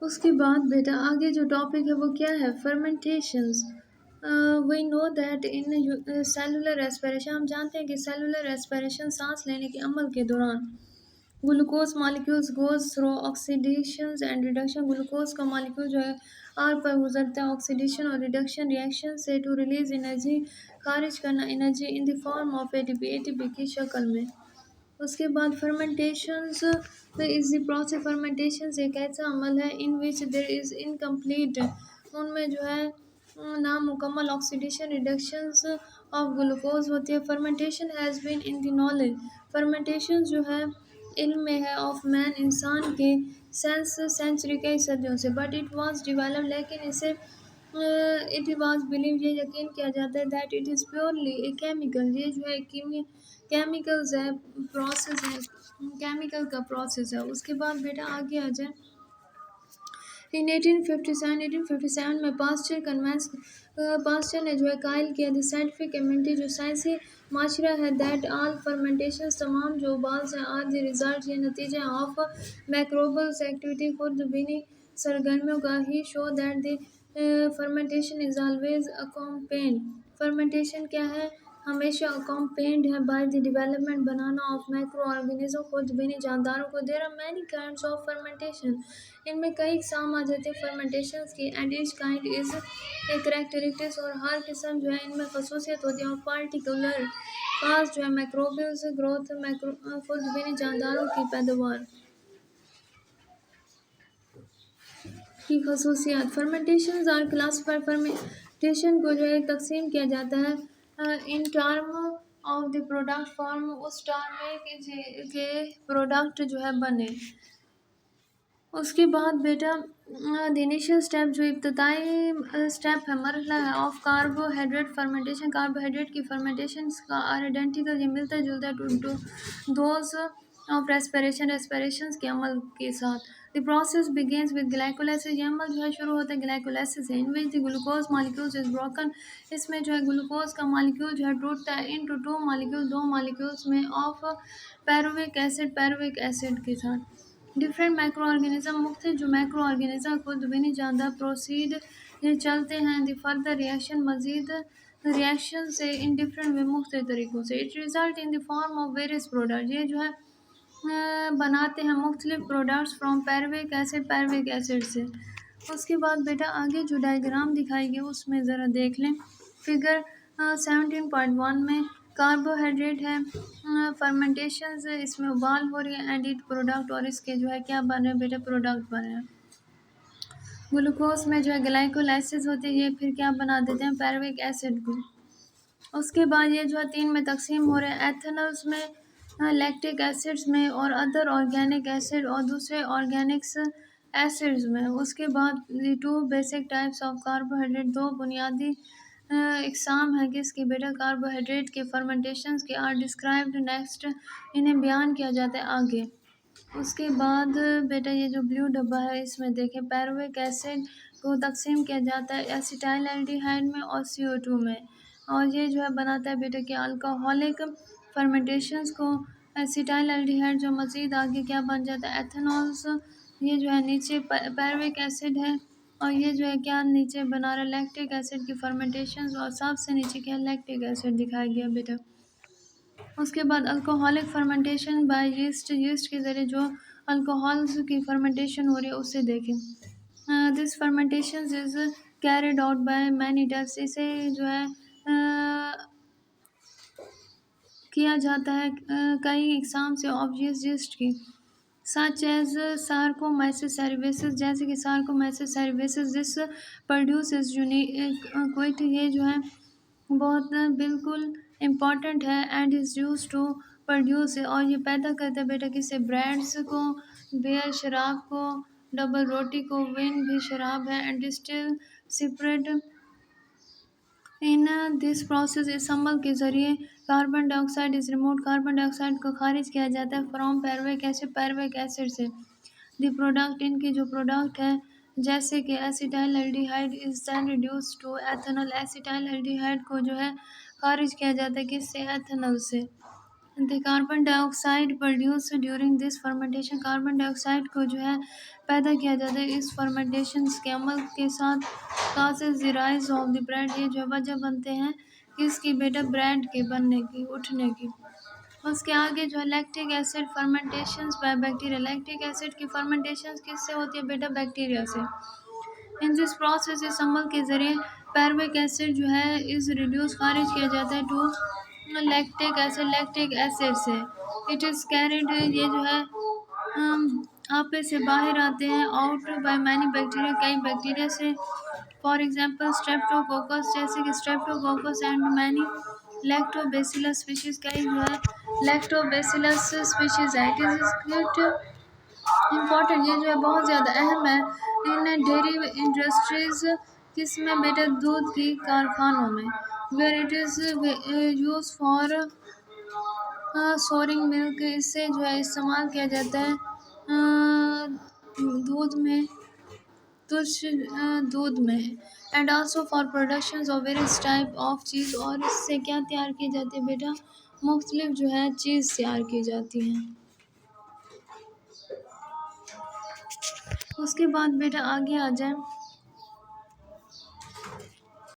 उसके बाद बेटा आगे जो टॉपिक है वो क्या है, fermentations. We know that in cellular respiration, हम जानते हैं कि सेलुलर रेस्पिरेशन सांस लेने के अमल के दौरान glucose molecules goes through oxidation and reduction, glucose का मॉलिक्यूल जो है आर पर गुजरता है ऑक्सीडेशन और रिडक्शन रिएक्शन से टू रिलीज एनर्जी, खारिज करना energy in the form of ATP, ATP की शक्ल में। उसके बाद फर्मेंटेशंस इज द प्रोसेस, फर्मेंटेशन एक ऐसा अमल है इन विच देर इज़ इनकम्प्लीट, उनमें जो है नामुकम्मल ऑक्सीडेशन रिडक्शंस ऑफ ग्लूकोज होती है। Fermentation has been in the knowledge, fermentation जो है इल्म में है, ऑफ मैन इंसान के सेंस सेंचुरी कई सदियों से, बट इट वाज डेवलप, लेकिन इसे इट वाज बिलीव, ये यकीन किया जाता है that it is purely a chemical, ये जो है केमिकल्स है, प्रोसेस है, केमिकल का प्रोसेस है। उसके बाद बेटा आगे आ जाए, इन 1857 में पास्चर ने जो है कायल किया द साइंटिफिक कम्युनिटी, जो साइंसी माशरा है, दैट ऑल फर्मेंटेशन, तमाम जो उबाल्स हैं, आर द रिजल्ट, ये नतीजे ऑफ मैक्रोबल्स एक्टिविटी, खुद बिनी सरगर्मियों का ही, show that the fermentation is always accompanied, fermentation क्या है, हमेशा अकम्पेन्ड है बाय द डेवलपमेंट, बनाना ऑफ माइक्रो ऑर्गेनिज्म, खुद बिनी जानदारों को। There are many kinds of fermentation, इनमें कई इकसाम आ जाते हैं फर्मेंटेशन की, and each kind is a characteristics, और हर किस्म जो है इनमें खसूसियत होती है, और पार्टिकुलर खास जो है माइक्रोबियल्स ग्रोथ, माइक्रो खुद बिनी जानदारों की पैदावार की खसूसियात। फर्मेंटेशन आर क्लासिफाइड, फर्मेंटेशन को जो है तकसीम किया जाता है in term of the product form, उस टर्म में के प्रोडक्ट जो है बने। उसके बाद बेटा द इनिशियल स्टेप, जो इब्तदाई स्टेप है, मरहला है ऑफ कार्बोहाइड्रेट फर्मेंटेशन, कार्बोहाइड्रेट की फर्मेंटेशन का आर आइडेंटिकल, ये मिलता जुलता to those of respiration, respiration के अमल के साथ। The process begins with glycolysis, ये अमल जो है शुरू होता है ग्लाइकोलाइसिस से, in which the glucose molecules is broken, इसमें जो है ग्लूकोज का मॉलिक्यूल जो है टूटता है इन टू टू मॉलिक्यूल, दो मॉलिक्यूल्स में, ऑफ पैरुविक एसिड के साथ। डिफरेंट माइक्रो ऑर्गेनिज्म, मुख्तलिफ जो माइक्रो ऑर्गेनिज्म खुद भी नहीं जानता, प्रोसीड ये चलते हैं द फर्दर रिएक्शन, मजीद रिएक्शन से इन डिफरेंट वे, मुख्तलिफ तरीक़ों से, it result in the form of various product, ये जो है बनाते हैं मुख्तलिफ प्रोडक्ट्स फ्रॉम पैरविक एसिड से। उसके बाद बेटा आगे जो डायग्राम दिखाई गई उसमें ज़रा देख लें, फिगर 17.1 में कार्बोहाइड्रेट है, फर्मेंटेशन से इसमें उबाल हो रही है, एंड इट प्रोडक्ट, और इसके जो है क्या बन रहे हैं बेटा, प्रोडक्ट बन रहे हैं। ग्लूकोज में जो है ग्लाइकोलाइसिस होती है, ये फिर क्या बना देते हैं, पैरविक एसिड को। उसके बाद ये जो है तीन में तकसीम हो रहे हैं, एथेनल्स में, लैक्टिक एसिड्स में, और अदर ऑर्गेनिक एसिड और दूसरे ऑर्गेनिक्स एसिड्स में। उसके बाद two basic types of carbohydrate, दो बुनियादी इकसाम है किसकी बेटा, कार्बोहाइड्रेट के फर्मेंटेशंस के, आर डिस्क्राइब्ड नेक्स्ट, इन्हें बयान किया जाता है आगे। उसके बाद बेटा ये जो ब्लू डब्बा है इसमें देखें, पैरुविक एसिड को तकसीम किया जाता है एसिटाइलएल्डिहाइड में और CO2 में, और ये जो है बनाता है बेटा कि अल्कोहलिक फर्मेंटेशंस को, एसिटाइलएल्डिहाइड जो मज़ीद आगे क्या बन जाता है, एथेनॉल्स, ये जो है नीचे पैरुविक एसिड है, और ये जो है क्या नीचे बना रहा है, लैक्टिक एसिड की फर्मेंटेशंस, और सबसे नीचे क्या लैक्टिक एसिड दिखाया गया बेटा। उसके बाद alcoholic fermentation by yeast, yeast के ज़रिए जो अल्कोहल्स की फर्मेंटेशन हो रही है उससे देखें। This fermentation is carried out by many types, इसे जो है किया जाता है कई इकसाम से ऑब्वियस यीस्ट की, सच एज सार्कोमाइसिस सेरेविसिस, जैसे कि Saccharomyces cerevisiae, this produce unique quit, ये जो है बहुत बिल्कुल इम्पॉर्टेंट है, and is use to produce, और ये पैदा करता है बेटा किसे, ब्रेड्स को, बियर शराब को, डबल रोटी को, विन भी शराब है, and still separate in this process, इस अमल के ज़रिए carbon dioxide is remove, carbon dioxide को खारिज किया जाता है फ्रॉम पैरविक एसिड से। द प्रोडक्ट, इनके जो प्रोडक्ट है जैसे कि acetaldehyde is then reduce to ethanol, acetaldehyde को जो है खारिज किया जाता है किससे, एथेनॉल से। The carbon dioxide produce during this fermentation, carbon dioxide को जो है पैदा किया जाता है इस फर्मेंटेशन के अमल के साथ। Causes the rise of the bread, ये जो वजह बनते हैं किसकी बेटा, ब्रेड के बनने की, उठने की। उसके आगे जो है lactic acid fermentation by bacteria, lactic acid की फर्मेंटेशन किससे होती है बेटा, बैक्टीरिया से। इन दिस प्रोसेस इस अमल के ज़रिए पैरविक एसिड जो है इस रिड्यूस खारिज किया जाता है टू लैक्टिक एसिड से। इट इज़ कैरिड, ये जो है आपे से बाहर आते हैं आउट बाय मैनी बैक्टीरिया, कई बैक्टीरिया से। फॉर एग्जांपल स्ट्रेप्टोकोकस, जैसे कि Streptococcus and many lactobacillus species, कई जो है लैक्टोबैसिलस स्पीशीज है। इट इज इम्पॉर्टेंट, ये जो है बहुत ज़्यादा अहम है इन डेयरी इंडस्ट्रीज, किसमें बेटा, दूध की कारखानों में। Where it is use for souring milk, इससे जो है इस्तेमाल किया जाता है दूध में, दूध में। And also for production of various type of cheese, और इससे क्या तैयार की जाती है बेटा, मुख्तलिफ जो है चीज़ तैयार की जाती हैं। उसके बाद बेटा आगे आ जाए